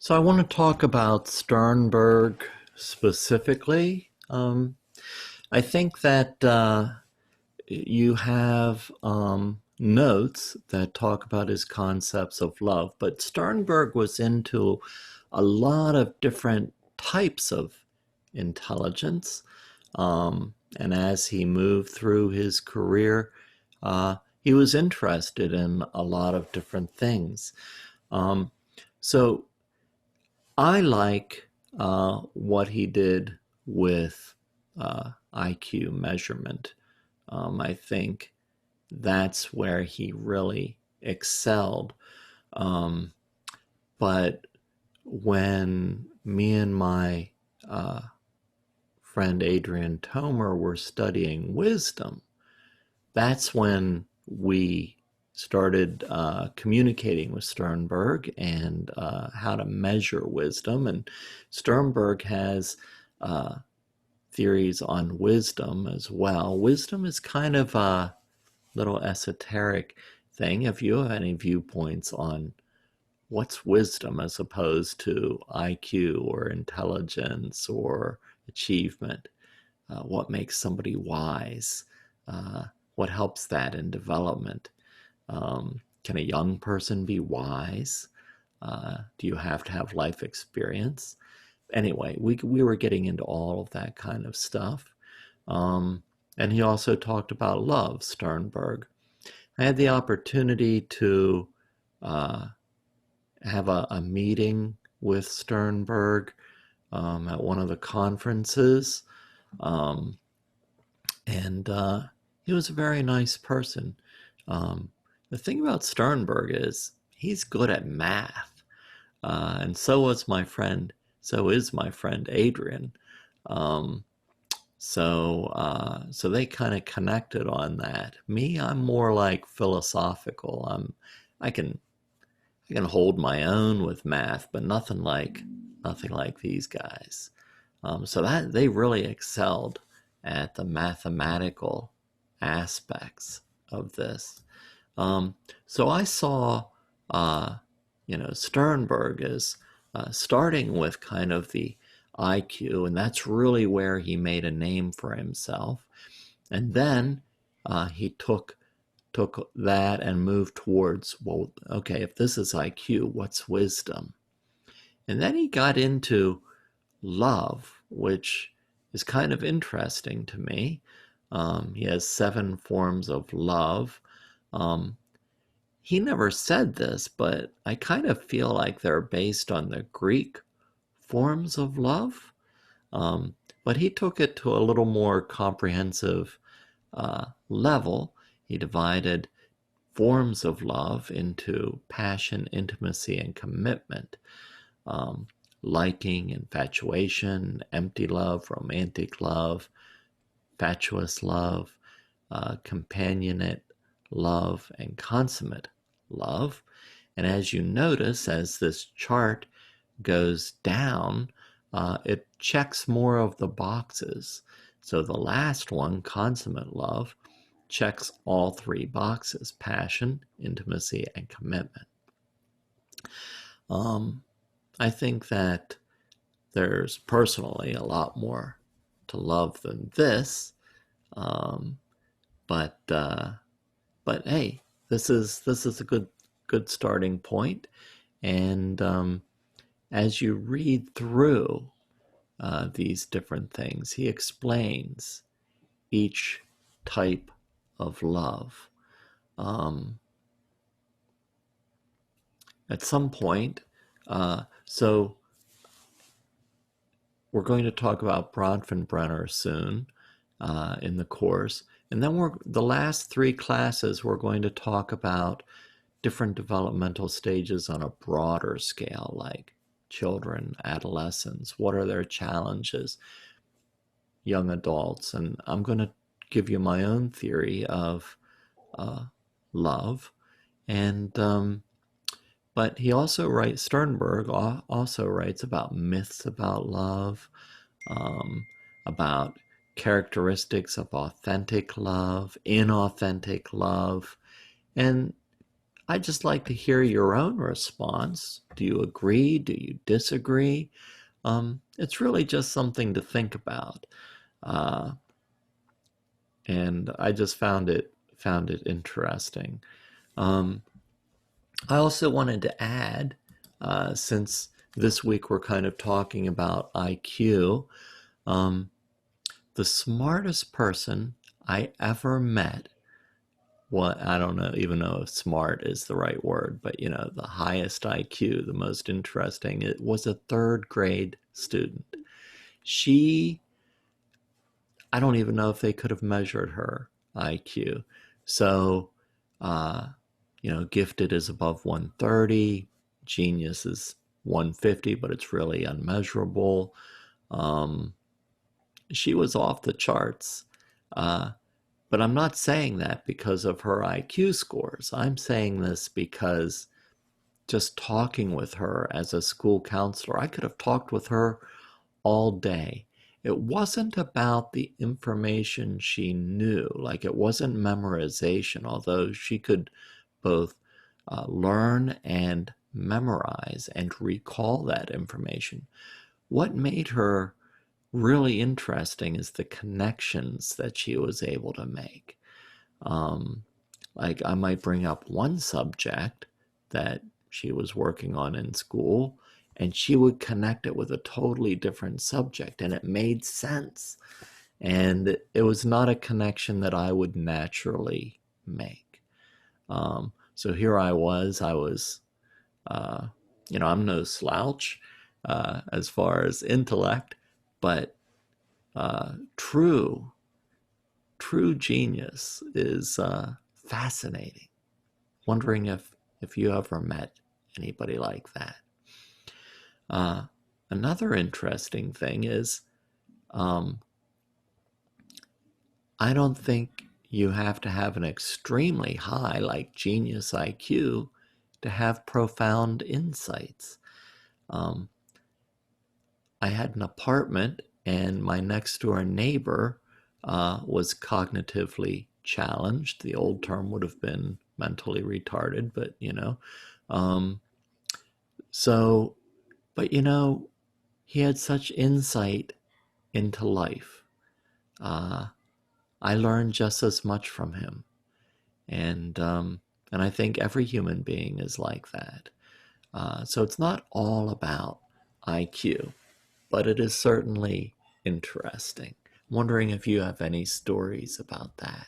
So I want to talk about Sternberg specifically. I think that you have notes that talk about his concepts of love, but Sternberg was into a lot of different types of intelligence. And as he moved through his career, he was interested in a lot of different things. Um, so I like what he did with IQ measurement. I think that's where he really excelled. Um, but when me and my uh, friend Adrian Tomer were studying wisdom, that's when we started communicating with Sternberg and how to measure wisdom. And Sternberg has uh, theories on wisdom as well. Wisdom is kind of a little esoteric thing. If you have any viewpoints on what's wisdom as opposed to IQ or intelligence or achievement, what makes somebody wise, uh, what helps that in development. Can a young person be wise? Do you have to have life experience? Anyway, we were getting into all of that kind of stuff. Um, and he also talked about love, Sternberg. I had the opportunity to uh, have a meeting with Sternberg at one of the conferences. Um, and he was a very nice person. Um, the thing about Sternberg is he's good at math, and so is my friend Adrian. Um, so they kind of connected on that. Me, I'm more like philosophical. I can I can hold my own with math, but nothing like these guys. So that they really excelled at the mathematical aspects of this. Um, so I saw, uh, Sternberg as starting with kind of the IQ, and that's really where he made a name for himself. And then he took that and moved towards, well, okay, if this is IQ, what's wisdom? And then he got into love, which is kind of interesting to me. He has 7 forms of love. Um, he never said this, but I kind of feel like they're based on the Greek forms of love. Um, but he took it to a little more comprehensive level. He divided forms of love into passion, intimacy, and commitment. Um, Liking, infatuation, empty love, romantic love, fatuous love, companionate love, and consummate love. And as you notice, as this chart goes down, it checks more of the boxes. So the last one, consummate love, checks all 3 boxes: passion, intimacy, and commitment. Um, I think that there's personally a lot more to love than this, um, but but hey, this is a good starting point. And as you read through these different things, he explains each type of love. Um, at some point, so we're going to talk about Bronfenbrenner soon in the course. And then the last 3 classes, we're going to talk about different developmental stages on a broader scale, like children, adolescents, what are their challenges, young adults. And I'm going to give you my own theory of uh, love. And but he also writes, Sternberg also writes about myths about love, um, about characteristics of authentic love, inauthentic love. And I'd just like to hear your own response. Do you agree? Do you disagree? It's really just something to think about, uh, and I just found it interesting. Um, I also wanted to add, since this week we're kind of talking about IQ, um, the smartest person I ever met, what I don't know even know if smart is the right word, but the highest IQ, the most interesting, it was a third grade student. She, I don't even know if they could have measured her IQ. So, uh, gifted is above 130, genius is 150, but it's really unmeasurable. Um, she was off the charts. Uh, but I'm not saying that because of her IQ scores. I'm saying this because just talking with her as a school counselor, I could have talked with her all day. It wasn't about the information she knew, like it wasn't memorization, although she could both learn and memorize and recall that information. What made her really interesting is the connections that she was able to make. Um, like I might bring up one subject that she was working on in school, and she would connect it with a totally different subject, and it made sense. And it was not a connection that I would naturally make. So here I was, uh, I'm no slouch as far as intellect, but true genius is fascinating. Wondering if you ever met anybody like that. Uh, Another interesting thing is, um, I don't think you have to have an extremely high, like genius IQ, to have profound insights. Um, I had an apartment, and my next door neighbor was cognitively challenged. The old term would have been mentally retarded, but Um, so, but he had such insight into life. Uh, I learned just as much from him, and I think every human being is like that. So it's not all about IQ, but it is certainly interesting. I'm wondering if you have any stories about that.